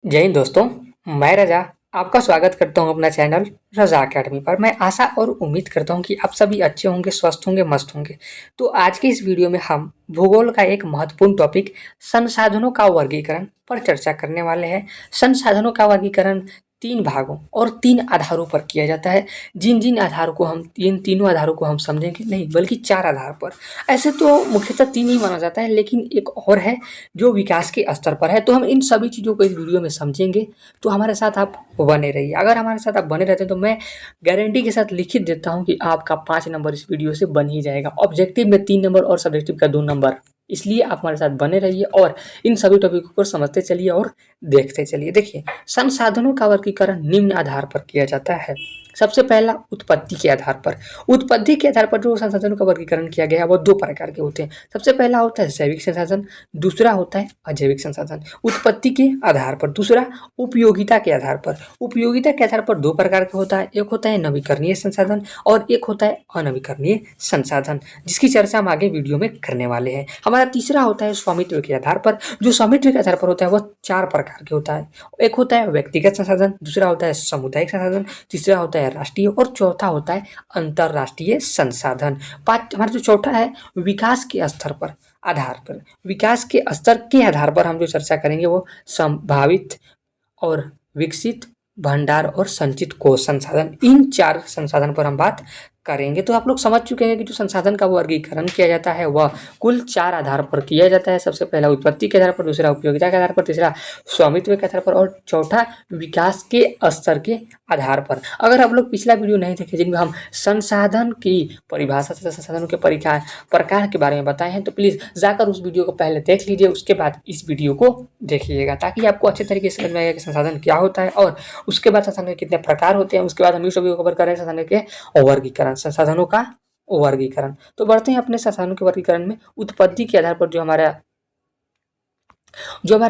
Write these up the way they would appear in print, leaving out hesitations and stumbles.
जय हिंद दोस्तों। मैं रजा आपका स्वागत करता हूं अपना चैनल रजा अकेडमी पर। मैं आशा और उम्मीद करता हूं कि आप सभी अच्छे होंगे, स्वस्थ होंगे, मस्त होंगे। तो आज के इस वीडियो में हम भूगोल का एक महत्वपूर्ण टॉपिक संसाधनों का वर्गीकरण पर चर्चा करने वाले हैं। संसाधनों का वर्गीकरण तीन भागों और तीन आधारों पर किया जाता है। जिन जिन आधारों को हम इन तीनों आधारों को हम समझेंगे नहीं बल्कि चार आधार पर। ऐसे तो मुख्यतः तीन ही माना जाता है, लेकिन एक और है जो विकास के स्तर पर है। तो हम इन सभी चीज़ों को इस वीडियो में समझेंगे। तो हमारे साथ आप बने रहिए। अगर हमारे साथ आप बने रहते हैं तो मैं गारंटी के साथ लिखित देता हूं कि आपका 5 नंबर इस वीडियो से बन ही जाएगा। ऑब्जेक्टिव में 3 नंबर और सब्जेक्टिव का 2 नंबर। इसलिए आप हमारे साथ बने रहिए और इन सभी टॉपिकों को समझते चलिए और देखते चलिए। देखिए, संसाधनों का वर्गीकरण निम्न आधार पर किया जाता है। सबसे पहला उत्पत्ति के आधार पर। उत्पत्ति के आधार पर जो संसाधनों का वर्गीकरण किया गया है वो दो प्रकार के होते हैं। सबसे पहला होता है जैविक संसाधन, दूसरा होता है अजैविक संसाधन। उत्पत्ति के आधार पर। दूसरा उपयोगिता के आधार पर। उपयोगिता के आधार पर दो प्रकार का होता है, एक होता है नवीकरणीय संसाधन और एक होता है अनवीकरणीय संसाधन, जिसकी चर्चा हम आगे वीडियो में करने वाले हैं। हमारा तीसरा होता है स्वामित्व के आधार पर। जो स्वामित्व के आधार पर होता है वह चार प्रकार के होता है। एक होता है व्यक्तिगत संसाधन, दूसरा होता है सामुदायिक संसाधन, तीसरा होता है राष्ट्रीय और चौथा होता है अंतरराष्ट्रीय संसाधन। पांच हमारा जो चौथा है विकास के स्तर पर आधार पर। विकास के स्तर के आधार पर हम जो चर्चा करेंगे वो संभावित और विकसित, भंडार और संचित कोश संसाधन, इन चार संसाधन पर हम बात करेंगे। तो आप लोग समझ चुके हैं कि जो संसाधन का वर्गीकरण किया जाता है वह कुल चार आधार पर किया जाता है। सबसे पहला उत्पत्ति के आधार पर, दूसरा उपयोगिता के आधार पर, तीसरा स्वामित्व के आधार पर और चौथा विकास के स्तर के आधार पर। अगर आप लोग पिछला वीडियो नहीं देखे जिनमें हम संसाधन की परिभाषा तथा संसाधनों के प्रकार के बारे में बताए हैं तो प्लीज़ जाकर उस वीडियो को पहले देख लीजिए, उसके बाद इस वीडियो को देखिएगा ताकि आपको अच्छे तरीके से समझ में आएगा कि संसाधन क्या होता है और उसके बाद संसाधन के कितने प्रकार होते हैं। उसके बाद हम इस वीडियो को कवर करें संसाधन के वर्गीकरण, संसाधनों का वर्गीकरण। तो बढ़ते हैं अपने संसाधनों के वर्गीकरण में। उत्पत्ति के आधार पर जो हमारा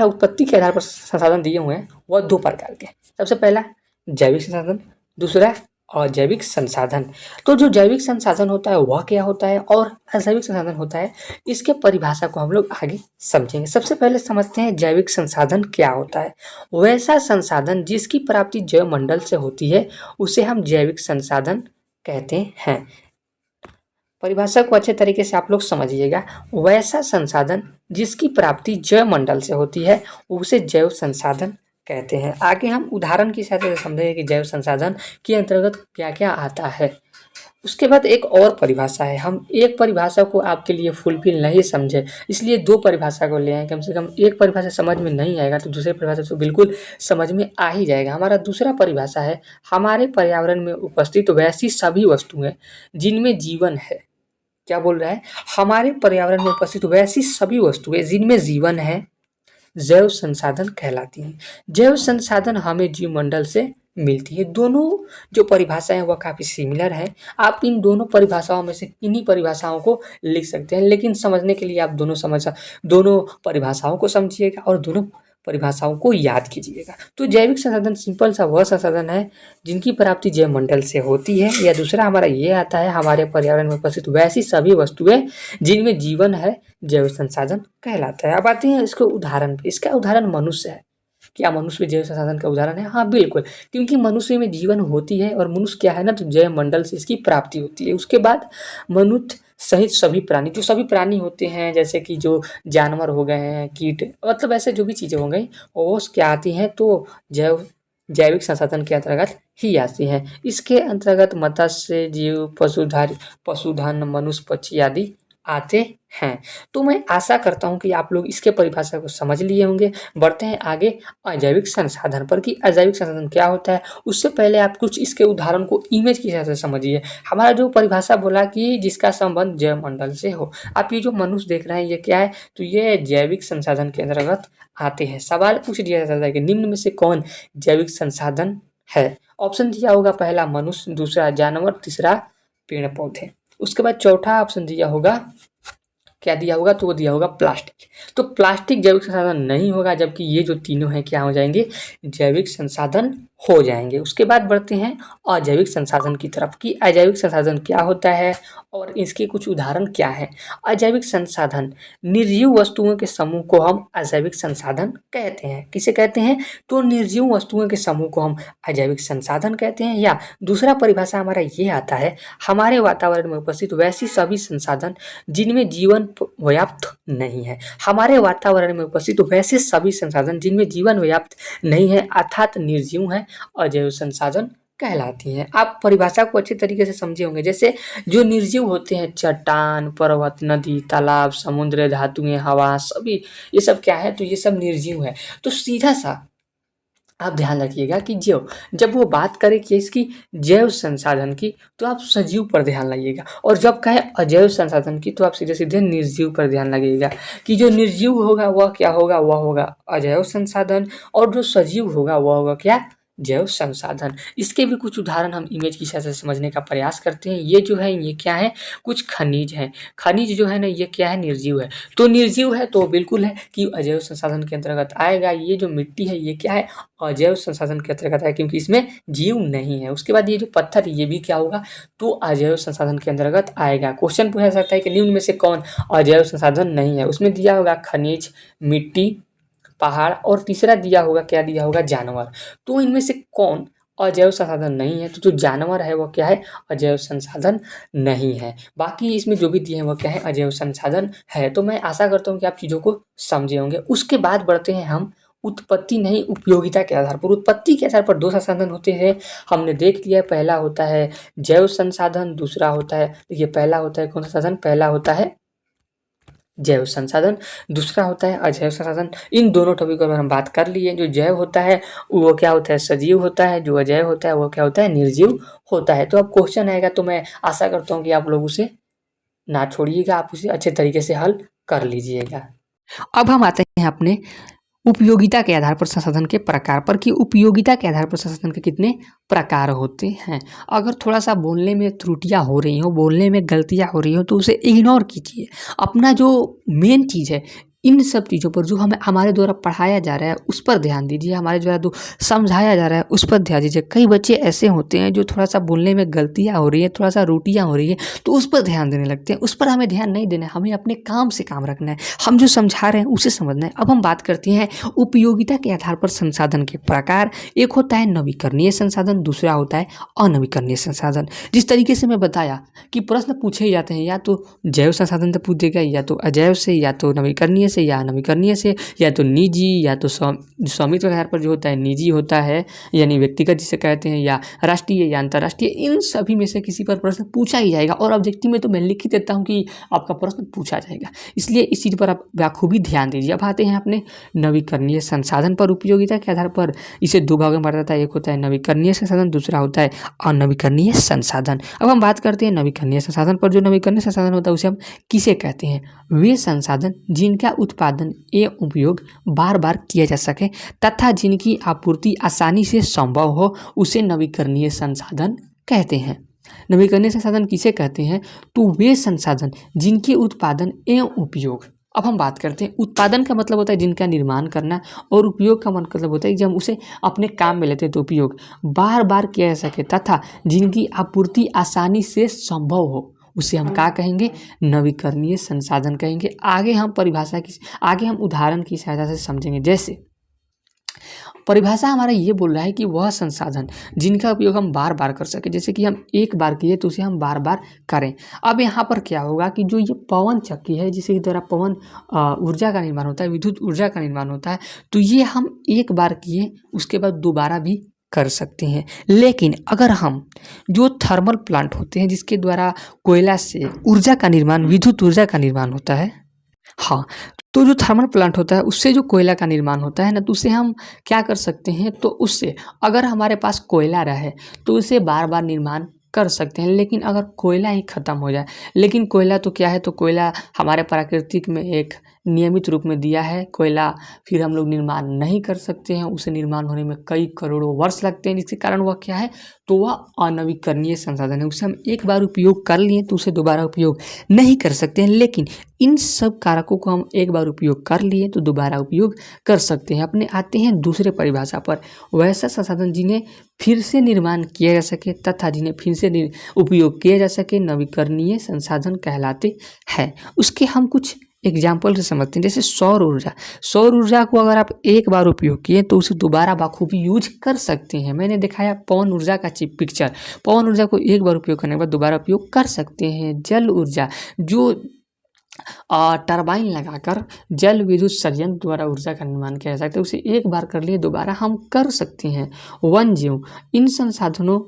उत्पत्ति के आधार पर संसाधन दिए हुए हैं वह दो प्रकार के। सबसे पहला जैविक संसाधन, दूसरा अजैविक संसाधन। तो जो जैविक संसाधन होता है वह क्या होता है और अजैविक संसाधन होता है, इसके परिभाषा को हम लोग आगे समझेंगे। सबसे पहले समझते हैं जैविक संसाधन क्या होता है। वैसा संसाधन जिसकी प्राप्ति जैव मंडल से होती है उसे हम जैविक संसाधन कहते हैं। परिभाषा को अच्छे तरीके से आप लोग समझिएगा। वैसा संसाधन जिसकी प्राप्ति जैव मंडल से होती है उसे जैव संसाधन कहते हैं। आगे हम उदाहरण की सहायता से समझेंगे कि जैव संसाधन के अंतर्गत क्या क्या आता है। उसके बाद एक और परिभाषा है। हम एक परिभाषा को आपके लिए फुलफिल नहीं समझे इसलिए दो परिभाषा को ले आए। कम से कम एक परिभाषा समझ में नहीं आएगा तो दूसरी परिभाषा तो बिल्कुल समझ में आ ही जाएगा। हमारा दूसरा परिभाषा है हमारे पर्यावरण में उपस्थित वैसी सभी वस्तुएं जिनमें जीवन है। क्या बोल रहा है? हमारे पर्यावरण में उपस्थित वैसी सभी वस्तुएं जिनमें जीवन है जैव संसाधन कहलाती हैं। जैव संसाधन हमें जीवमंडल से मिलती है। दोनों जो परिभाषाएं हैं वह काफ़ी सिमिलर है। आप इन दोनों परिभाषाओं में से किन्हीं परिभाषाओं को लिख सकते हैं, लेकिन समझने के लिए आप दोनों परिभाषाओं को समझिएगा और दोनों परिभाषाओं को याद कीजिएगा। तो जैविक संसाधन सिंपल सा वह संसाधन है जिनकी प्राप्ति जैव मंडल से होती है। या दूसरा हमारा ये आता है हमारे पर्यावरण में उपस्थित वैसी सभी वस्तुएं जिनमें जीवन है जैव संसाधन कहलाता है। अब आते हैं इसके उदाहरण पे। इसका उदाहरण मनुष्य है। क्या मनुष्य भी जैव संसाधन का उदाहरण है? हाँ बिल्कुल, क्योंकि मनुष्य में जीवन होती है और मनुष्य क्या है ना, तो जैव मंडल से इसकी प्राप्ति होती है। उसके बाद मनुष्य सहित सभी प्राणी, जो सभी प्राणी होते हैं जैसे कि जो जानवर हो गए हैं, कीट, मतलब ऐसे जो भी चीज़ें हो गई वो क्या आती हैं तो जैविक संसाधन के अंतर्गत ही आती हैं। इसके अंतर्गत मत्स्य जीव, पशुधन, मनुष्य, पक्षी आदि आते हैं। तो मैं आशा करता हूं कि आप लोग इसके परिभाषा को समझ लिए होंगे। बढ़ते हैं आगे अजैविक संसाधन पर कि अजैविक संसाधन क्या होता है। उससे पहले आप कुछ इसके उदाहरण को इमेज की सहायता से समझिए। हमारा जो परिभाषा बोला कि जिसका संबंध जैव मंडल से हो। आप ये जो मनुष्य देख रहे हैं ये क्या है, तो ये जैविक संसाधन के अंतर्गत आते हैं। सवाल पूछ दिया जाता है कि निम्न में से कौन जैविक संसाधन है। ऑप्शन दिया होगा पहला मनुष्य, दूसरा जानवर, तीसरा पेड़ पौधे। उसके बाद चौथा ऑप्शन दिया होगा, क्या दिया होगा, तो वो दिया होगा प्लास्टिक। तो प्लास्टिक जैविक संसाधन नहीं होगा, जबकि ये जो तीनों हैं क्या हो जाएंगे, जैविक संसाधन हो जाएंगे। उसके बाद बढ़ते हैं अजैविक संसाधन की तरफ कि अजैविक संसाधन क्या होता है और इसके कुछ उदाहरण क्या है। अजैविक संसाधन निर्जीव वस्तुओं के समूह को हम अजैविक संसाधन कहते हैं। किसे कहते हैं? तो निर्जीव वस्तुओं के समूह को हम अजैविक संसाधन कहते हैं। या दूसरा परिभाषा हमारा ये आता है, हमारे वातावरण में उपस्थित वैसी सभी संसाधन जिनमें जीवन पर्याप्त नहीं है। हमारे वातावरण में उपस्थित वैसे सभी संसाधन जिनमें जीवन पर्याप्त नहीं है अर्थात निर्जीव है, अजैव संसाधन कहलाती हैं। आप परिभाषा को अच्छे तरीके से समझे होंगे। जैसे जो निर्जीव होते हैं, चट्टान, पर्वत, नदी, तालाब, समुद्र, धातुएं, हवा, सभी ये सब क्या है? तो ये सब निर्जीव है। तो सीधा सा आप ध्यान रखिएगा कि जब वो बात करे कि इसकी जैव संसाधन की, तो आप सजीव पर ध्यान लगाइएगा, और जब कहे अजैव संसाधन की तो आप सीधे सीधे निर्जीव पर ध्यान लगाइएगा कि जो निर्जीव होगा वह क्या होगा? वह होगा अजैव संसाधन, और जो सजीव होगा वह होगा क्या? जैव संसाधन। इसके भी कुछ उदाहरण हम इमेज की सहायता से समझने का प्रयास करते हैं। ये जो है ये क्या है? कुछ खनिज है। खनिज जो है ना ये क्या है? निर्जीव है। तो निर्जीव है तो बिल्कुल है कि अजैव संसाधन के अंतर्गत आएगा। ये जो मिट्टी है ये क्या है? अजैव संसाधन के अंतर्गत है क्योंकि इसमें जीव नहीं है। उसके बाद ये जो पत्थर है ये भी क्या होगा? तो अजैव संसाधन के अंतर्गत आएगा। क्वेश्चन पूछा सकता है कि निम्न में से कौन अजैव संसाधन नहीं है? उसमें दिया होगा खनिज, मिट्टी, पहाड़, और तीसरा दिया होगा, क्या दिया होगा? जानवर। तो इनमें से कौन अजैव संसाधन नहीं है? तो जो जानवर है वो क्या है? अजैव संसाधन नहीं है। बाकी इसमें जो भी दिए हैं वो क्या है? अजैव संसाधन है। तो मैं आशा करता हूँ कि आप चीज़ों को समझे होंगे। उसके बाद बढ़ते हैं हम उत्पत्ति नहीं उपयोगिता के आधार पर। उत्पत्ति के आधार पर दो संसाधन होते हैं, हमने देख लिया। पहला होता है जैव संसाधन, दूसरा होता है, देखिए पहला होता है कौन सा साधन? पहला होता है जैव संसाधन, दूसरा होता है अजैव संसाधन। इन दोनों टॉपिक पर हम बात कर लिए। जो जैव होता है वो क्या होता है? सजीव होता है। जो अजैव होता है वो क्या होता है? निर्जीव होता है। तो अब क्वेश्चन आएगा तो मैं आशा करता हूँ कि आप लोग उसे ना छोड़िएगा, आप उसे अच्छे तरीके से हल कर लीजिएगा। अब हम आते हैं अपने उपयोगिता के आधार पर संसाधन के प्रकार पर कि उपयोगिता के आधार पर संसाधन के कितने प्रकार होते हैं। अगर थोड़ा सा बोलने में त्रुटियां हो रही हो, बोलने में गलतियां हो रही हो, तो उसे इग्नोर कीजिए। अपना जो मेन चीज़ है, इन सब चीज़ों पर जो हमें हमारे द्वारा पढ़ाया जा रहा है उस पर ध्यान दीजिए, हमारे द्वारा जो समझाया जा रहा है उस पर ध्यान दीजिए। कई बच्चे ऐसे होते हैं जो थोड़ा सा बोलने में गलतियाँ हो रही है, थोड़ा सा त्रुटियाँ हो रही है, तो उस पर ध्यान देने लगते हैं। उस पर हमें ध्यान नहीं देना है, हमें अपने काम से काम रखना है। हम जो समझा रहे हैं उसे समझना है। अब हम बात करते हैं उपयोगिता के आधार पर संसाधन के प्रकार। एक होता है नवीकरणीय संसाधन, दूसरा होता है अनवीकरणीय संसाधन। जिस तरीके से मैं बताया कि प्रश्न पूछे जाते हैं या तो जैव संसाधन से पूछेगा, या तो अजैव से, या तो नवीकरणीय से, या अनवीकरणीय से, या तो निजी, या तो स्वामित्व के आधार पर जो होता है निजी होता है यानी व्यक्तिगत जिसे कहते हैं, या राष्ट्रीय या अंतर्राष्ट्रीय। इन सभी में से किसी पर प्रश्न पूछा ही जाएगा, और ऑब्जेक्टिव में तो मैं लिख ही देता हूँ कि आपका प्रश्न पूछा जाएगा। इसलिए इस चीज़ पर आप बखूबी ध्यान दीजिए। अब आते हैं अपने नवीकरणीय संसाधन पर। उपयोगिता के आधार पर इसे दो भागों में बांटा जाता है। एक होता है नवीकरणीय संसाधन, दूसरा होता है अनवीकरणीय संसाधन। अब हम बात करते हैं नवीकरणीय संसाधन पर। जो नवीकरणीय संसाधन होता है उसे हम किसे कहते हैं? वे संसाधन जिनका उत्पादन एवं उपयोग बार बार किया जा सके तथा जिनकी आपूर्ति आसानी से संभव हो, उसे नवीकरणीय संसाधन कहते हैं। नवीकरणीय संसाधन किसे कहते हैं? तो वे संसाधन जिनके उत्पादन एवं उपयोग, अब हम बात करते हैं उत्पादन का मतलब होता है जिनका निर्माण करना, और उपयोग का मतलब होता है जब उसे अपने काम में लेते हैं तो उपयोग बार बार किया जा सके तथा जिनकी आपूर्ति आसानी से संभव हो, उसे हम क्या कहेंगे? नवीकरणीय संसाधन कहेंगे। आगे हम उदाहरण की सहायता से समझेंगे। जैसे परिभाषा हमारा ये बोल रहा है कि वह संसाधन जिनका उपयोग हम बार बार कर सके, जैसे कि हम एक बार किए तो उसे हम बार बार करें। अब यहाँ पर क्या होगा कि जो ये पवन चक्की है जिसके द्वारा पवन ऊर्जा का निर्माण होता है, विद्युत ऊर्जा का निर्माण होता है, तो ये हम एक बार किए उसके बाद दोबारा भी कर सकते हैं। लेकिन अगर हम जो थर्मल प्लांट होते हैं जिसके द्वारा कोयला से ऊर्जा का निर्माण, विद्युत ऊर्जा का निर्माण होता है, हाँ, तो जो थर्मल प्लांट होता है उससे जो कोयला का निर्माण होता है ना, तो उसे हम क्या कर सकते हैं? तो उससे अगर हमारे पास कोयला रहे तो उसे बार बार निर्माण कर सकते हैं। लेकिन अगर कोयला ही ख़त्म हो जाए, लेकिन कोयला तो क्या है? तो कोयला हमारे प्राकृतिक में एक नियमित रूप में दिया है कोयला फिर हम लोग निर्माण नहीं कर सकते हैं, उसे निर्माण होने में कई करोड़ों वर्ष लगते हैं, जिसके कारण वह क्या है, तो वह अनवीकरणीय संसाधन है। उसे हम एक बार उपयोग कर लिए तो उसे दोबारा उपयोग नहीं कर सकते हैं, लेकिन इन सब कारकों को हम एक बार उपयोग कर लिए तो दोबारा उपयोग कर सकते हैं। अपने आते हैं दूसरे परिभाषा पर, वैसा संसाधन जिन्हें फिर से निर्माण किया जा सके तथा जिन्हें फिर से उपयोग किया जा सके नवीकरणीय संसाधन कहलाते हैं। उसके हम कुछ एग्जाम्पल से समझते हैं, जैसे सौर ऊर्जा। सौर ऊर्जा को अगर आप एक बार उपयोग किए तो उसे दोबारा बखूबी यूज कर सकते हैं। मैंने दिखाया पवन ऊर्जा का पिक्चर, पवन ऊर्जा को एक बार उपयोग करने के बाद दोबारा उपयोग कर सकते हैं। जल ऊर्जा, जो टरबाइन लगाकर जल विद्युत संयंत्र द्वारा ऊर्जा का निर्माण किया जा सकता है, उसे एक बार कर लिए दोबारा हम कर सकते हैं। वन जीव, इन संसाधनों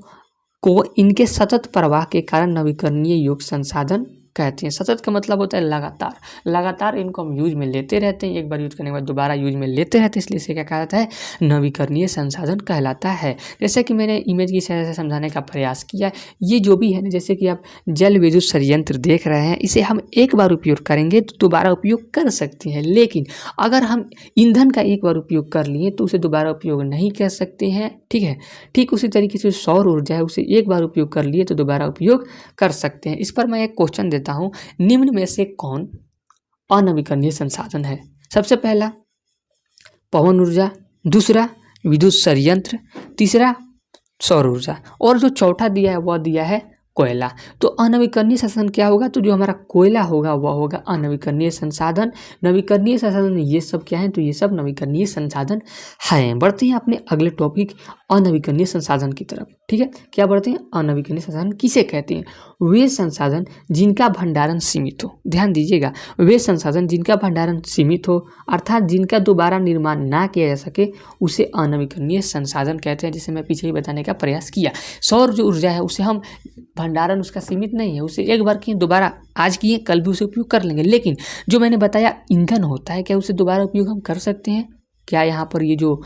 को इनके सतत प्रवाह के कारण नवीकरणीय योग्य संसाधन कहते हैं। सतत का मतलब होता है लगातार, लगातार इनको हम यूज में लेते रहते हैं, एक बार यूज करने के बाद दोबारा यूज में लेते रहते हैं, इसलिए इसे क्या कहलाता है, नवीकरणीय संसाधन कहलाता है। जैसे कि मैंने इमेज की सहायता से समझाने का प्रयास किया, ये जो भी है ना, जैसे कि आप जल विद्युत संयंत्र देख रहे हैं, इसे हम एक बार उपयोग करेंगे तो दोबारा उपयोग कर सकते हैं, लेकिन अगर हम ईंधन का एक बार उपयोग कर लिए तो उसे दोबारा उपयोग नहीं कर सकते हैं। ठीक है, ठीक उसी तरीके से सौर ऊर्जा है, उसे एक बार उपयोग कर लिए तो दोबारा उपयोग कर सकते हैं। इस पर मैं एक क्वेश्चन देता हूं, निम्न में से कौन अनवीकरणीय संसाधन है? सबसे पहला पवन ऊर्जा, दूसरा विद्युत संयंत्र, तीसरा सौर ऊर्जा, और जो चौथा दिया है वह दिया है कोयला। तो अनवीकरणीय संसाधन क्या होगा, तो जो हमारा कोयला होगा वह होगा अनवीकरणीय संसाधन। नवीकरणीय संसाधन ये सब क्या है, तो ये सब नवीकरणीय संसाधन हैं। बढ़ते हैं अपने अगले टॉपिक अनवीकरणीय संसाधन की तरफ। ठीक है, क्या बढ़ते हैं, अनवीकरणीय संसाधन किसे कहते हैं? वे संसाधन जिनका भंडारण सीमित हो, ध्यान दीजिएगा, वे संसाधन जिनका भंडारण सीमित हो अर्थात जिनका दोबारा निर्माण ना किया जा सके उसे अनवीकरणीय संसाधन कहते हैं, जिसे मैं पीछे ही बताने का प्रयास किया। सौर जो ऊर्जा है उसे हम भंडारण उसका सीमित नहीं है, उसे एक बार किए दोबारा आज किए कल भी उसे उपयोग कर लेंगे, लेकिन जो मैंने बताया ईंधन होता है, क्या उसे दोबारा उपयोग हम कर सकते हैं? क्या यहाँ पर ये जो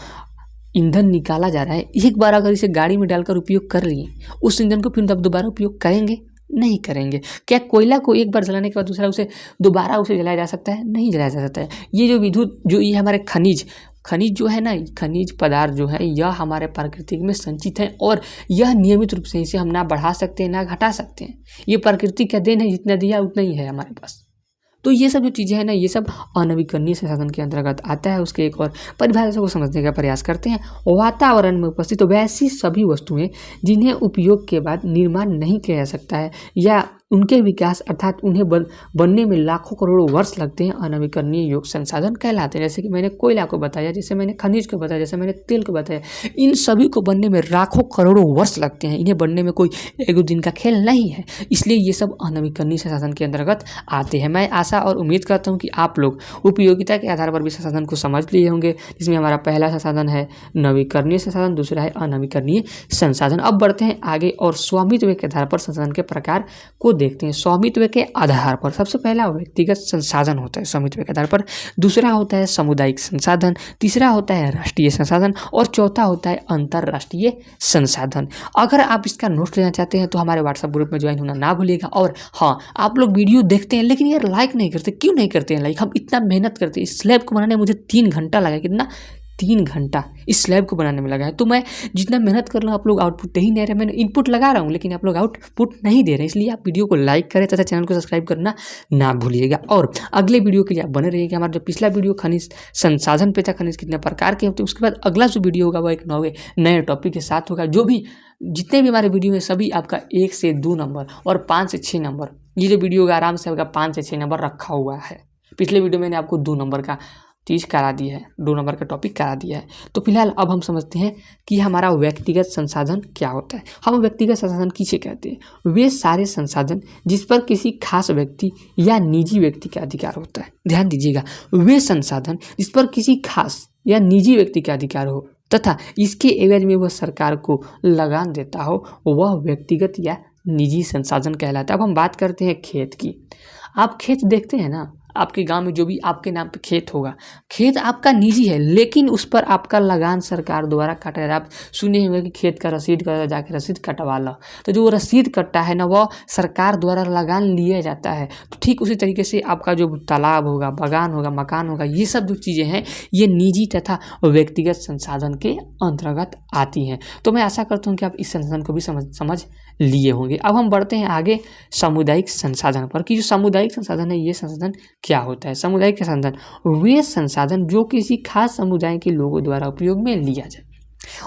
ईंधन निकाला जा रहा है, एक बार अगर इसे गाड़ी में डालकर उपयोग कर लिए, उस ईंधन को फिर दोबारा उपयोग करेंगे? नहीं करेंगे। क्या कोयला को एक बार जलाने के बाद दूसरा उसे दोबारा जलाया जा सकता है? नहीं जलाया जा सकता है। ये जो विद्युत जो ये हमारे खनिज जो है ना, खनिज पदार्थ जो है यह हमारे प्रकृति में संचित है और यह नियमित रूप से इसे हम ना बढ़ा सकते हैं ना घटा सकते हैं। ये प्रकृति का देन है, जितना दिया उतना ही है हमारे पास। तो ये सब जो चीज़ें हैं ना, ये सब अनवीकरणीय संसाधन के अंतर्गत आता है। उसके एक और परिभाषा को समझने का प्रयास करते हैं। वातावरण में उपस्थित वैसी सभी वस्तुएं जिन्हें उपयोग के बाद निर्माण नहीं किया जा सकता है या उनके विकास अर्थात उन्हें बनने में लाखों करोड़ों वर्ष लगते हैं, अनवीकरणीय योग्य संसाधन कहलाते हैं। जैसे कि मैंने कोयला को बताया, जैसे मैंने खनिज को बताया, जैसे मैंने तेल को बताया, इन सभी को बनने में लाखों करोड़ों वर्ष लगते हैं। इन्हें बनने में कोई एक दिन का खेल नहीं है, इसलिए ये सब अनवीकरणीय संसाधन के अंतर्गत आते हैं। मैं आशा और उम्मीद करता हूँ कि आप लोग उपयोगिता के आधार पर भी संसाधन को समझ लिए होंगे, जिसमें हमारा पहला संसाधन है नवीकरणीय संसाधन, दूसरा है अनवीकरणीय संसाधन। अब बढ़ते हैं आगे और स्वामित्व के आधार पर संसाधन के प्रकार को देखते हैं। स्वामित्व के आधार पर सबसे पहला व्यक्तिगत संसाधन होता है स्वामित्व के आधार पर, दूसरा होता है सामुदायिक संसाधन, तीसरा होता है राष्ट्रीय संसाधन और चौथा होता है अंतरराष्ट्रीय संसाधन। अगर आप इसका नोट लेना चाहते हैं तो हमारे व्हाट्सएप ग्रुप में ज्वाइन होना ना भूलिएगा। और हाँ, आप लोग वीडियो देखते हैं लेकिन यार लाइक नहीं करते, क्यों नहीं करते हैं लाइक? हम इतना मेहनत करते हैं, इस स्लैब को बनाने में मुझे 3 घंटा लगा, कितना 3 घंटा इस स्लैब को बनाने में लगा है। तो मैं जितना मेहनत कर रहा हूँ आप लोग आउटपुट दे ही नहीं रहे। मैंने इनपुट लगा रहा हूँ लेकिन आप लोग आउटपुट नहीं दे रहे, इसलिए आप वीडियो को लाइक करें तथा चैनल को सब्सक्राइब करना ना भूलिएगा। और अगले वीडियो के लिए आप बने रहिएगा। हमारा जो पिछला वीडियो खनिज संसाधन पे था, खनिज कितने प्रकार के होते हैं, उसके बाद अगला जो वीडियो होगा वो एक नए टॉपिक के साथ होगा। जो भी जितने भी हमारे वीडियो हैं सभी आपका 1 से 2 नंबर और 5 से 6 नंबर, ये जो वीडियो होगा आराम से आपका 5 से 6 नंबर रखा हुआ है। पिछले वीडियो मैंने आपको 2 नंबर का चीज़ करा दी है, 2 नंबर का टॉपिक करा दिया है। तो फिलहाल अब हम समझते हैं कि हमारा व्यक्तिगत संसाधन क्या होता है। हम व्यक्तिगत संसाधन किसे कहते हैं? वे सारे संसाधन जिस पर किसी खास व्यक्ति या निजी व्यक्ति का अधिकार होता है। ध्यान दीजिएगा, वे संसाधन जिस पर किसी खास या निजी व्यक्ति का अधिकार हो तथा इसके एवज में वह सरकार को लगान देता हो, वह व्यक्तिगत या निजी संसाधन कहलाता है। अब हम बात करते हैं खेत की। आप खेत देखते हैं ना, आपके गांव में जो भी आपके नाम पे खेत होगा, खेत आपका निजी है लेकिन उस पर आपका लगान सरकार द्वारा काटा जाता है। आप सुने होंगे कि खेत का रसीद का जाके रसीद कटवा लो, तो जो रसीद कटता है ना वो सरकार द्वारा लगान लिया जाता है। तो ठीक उसी तरीके से आपका जो तालाब होगा, बागान होगा, मकान होगा, ये सब जो चीज़ें हैं ये निजी तथा व्यक्तिगत संसाधन के अंतर्गत आती हैं। तो मैं आशा करता हूँ कि आप इस संसाधन को भी समझ लिए होंगे। अब हम बढ़ते हैं आगे सामुदायिक संसाधन पर कि जो सामुदायिक संसाधन है ये संसाधन क्या होता है। सामुदायिक संसाधन वे संसाधन जो किसी खास समुदाय के लोगों द्वारा उपयोग में लिया जाए,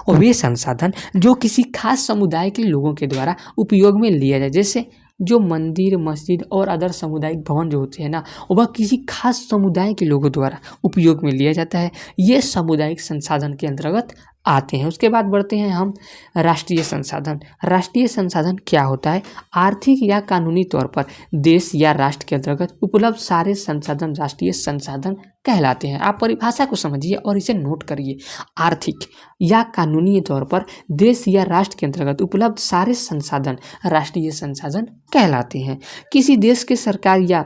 और वे संसाधन जो किसी खास समुदाय के लोगों के द्वारा उपयोग में लिया जाए। जैसे जो मंदिर, मस्जिद और अदर सामुदायिक भवन जो होते हैं ना, वह किसी खास समुदाय के लोगों द्वारा उपयोग में लिया जाता है। ये सामुदायिक संसाधन के अंतर्गत आते हैं। उसके बाद बढ़ते हैं हम राष्ट्रीय संसाधन। राष्ट्रीय संसाधन क्या होता है? आर्थिक या कानूनी तौर पर देश या राष्ट्र के अंतर्गत उपलब्ध सारे संसाधन राष्ट्रीय संसाधन कहलाते हैं। आप परिभाषा को समझिए और इसे नोट करिए। आर्थिक या कानूनी तौर पर देश या राष्ट्र के अंतर्गत उपलब्ध सारे संसाधन राष्ट्रीय संसाधन कहलाते हैं। किसी देश के सरकार या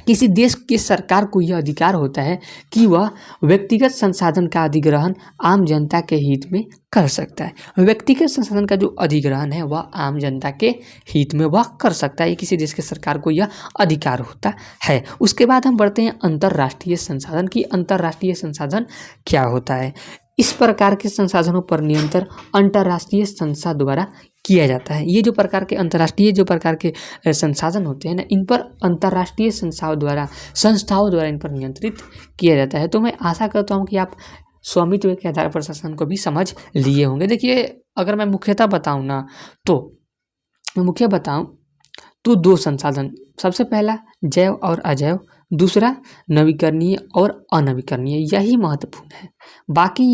किसी देश की सरकार को यह अधिकार होता है कि वह व्यक्तिगत संसाधन का अधिग्रहण आम जनता के हित में कर सकता है। व्यक्तिगत संसाधन का जो अधिग्रहण है वह आम जनता के हित में वह कर सकता है। किसी देश की सरकार को यह अधिकार होता है। उसके बाद हम बढ़ते हैं अंतर्राष्ट्रीय संसाधन की। अंतर्राष्ट्रीय संसाधन क्या होता है? इस प्रकार के संसाधनों पर नियंत्रण अंतर्राष्ट्रीय संस्था द्वारा किया जाता है। ये जो प्रकार के अंतर्राष्ट्रीय जो प्रकार के संसाधन होते हैं ना, इन पर अंतर्राष्ट्रीय संस्थाओं द्वारा इन पर नियंत्रित किया जाता है। तो मैं आशा करता हूँ कि आप स्वामित्व के आधार पर शासन को भी समझ लिए होंगे। देखिए, अगर मैं मुख्यतः बताऊँ ना तो दो संसाधन, सबसे पहला जैव और अजैव, दूसरा नवीकरणीय और अनवीकरणीय, यही महत्वपूर्ण है। बाकी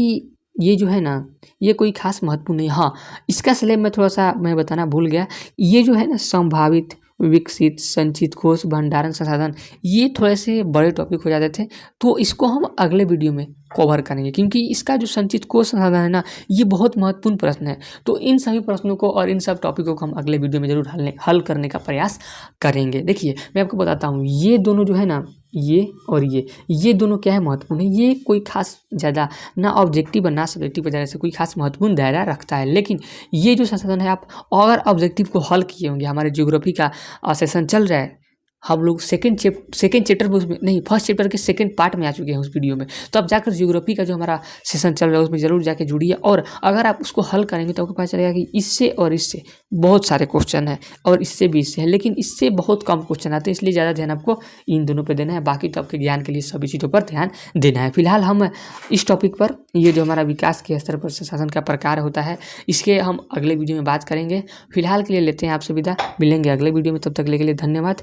ये जो है ना, ये कोई खास महत्वपूर्ण नहीं। हाँ, इसका स्लैब में थोड़ा सा मैं बताना भूल गया। ये जो है ना, संभावित, विकसित, संचित कोष, भंडारण संसाधन, ये थोड़े से बड़े टॉपिक हो जाते थे, तो इसको हम अगले वीडियो में कवर करेंगे, क्योंकि इसका जो संचित कोष संसाधन है ना, ये बहुत महत्वपूर्ण प्रश्न है। तो इन सभी प्रश्नों को और इन सब टॉपिकों को हम अगले वीडियो में जरूर हल करने का प्रयास करेंगे। देखिए, मैं आपको बताता हूँ, ये दोनों जो है ना, ये और ये दोनों क्या है, महत्वपूर्ण है। ये कोई खास ज़्यादा ना ऑब्जेक्टिव और ना सब्जेक्टिव वजह से कोई खास महत्वपूर्ण दायरा रखता है। लेकिन ये जो संसाधन है, आप अगर ऑब्जेक्टिव को हल किए होंगे, हमारे ज्योग्राफी का सेशन चल रहा है, हम लोग सेकंड चैप्टर में, उसमें नहीं, फर्स्ट चैप्टर के सेकंड पार्ट में आ चुके हैं उस वीडियो में। तो आप जाकर ज्योग्राफी का जो हमारा सेशन चल रहा है उसमें जरूर जाके जुड़िए, और अगर आप उसको हल करेंगे तो आपको पता चलेगा कि इससे और इससे बहुत सारे क्वेश्चन हैं, और इससे भी इससे है, लेकिन इससे बहुत कम क्वेश्चन आते हैं। इसलिए ज़्यादा ध्यान आपको इन दोनों पर देना है। बाकी तो आपके ज्ञान के लिए सभी चीज़ों पर ध्यान देना है। फिलहाल हम इस टॉपिक पर, ये जो हमारा विकास के स्तर पर संसाधन का प्रकार होता है, इसके हम अगले वीडियो में बात करेंगे। फिलहाल के लिए लेते हैं आपसे विदा, मिलेंगे अगले वीडियो में। तब तक के लिए धन्यवाद।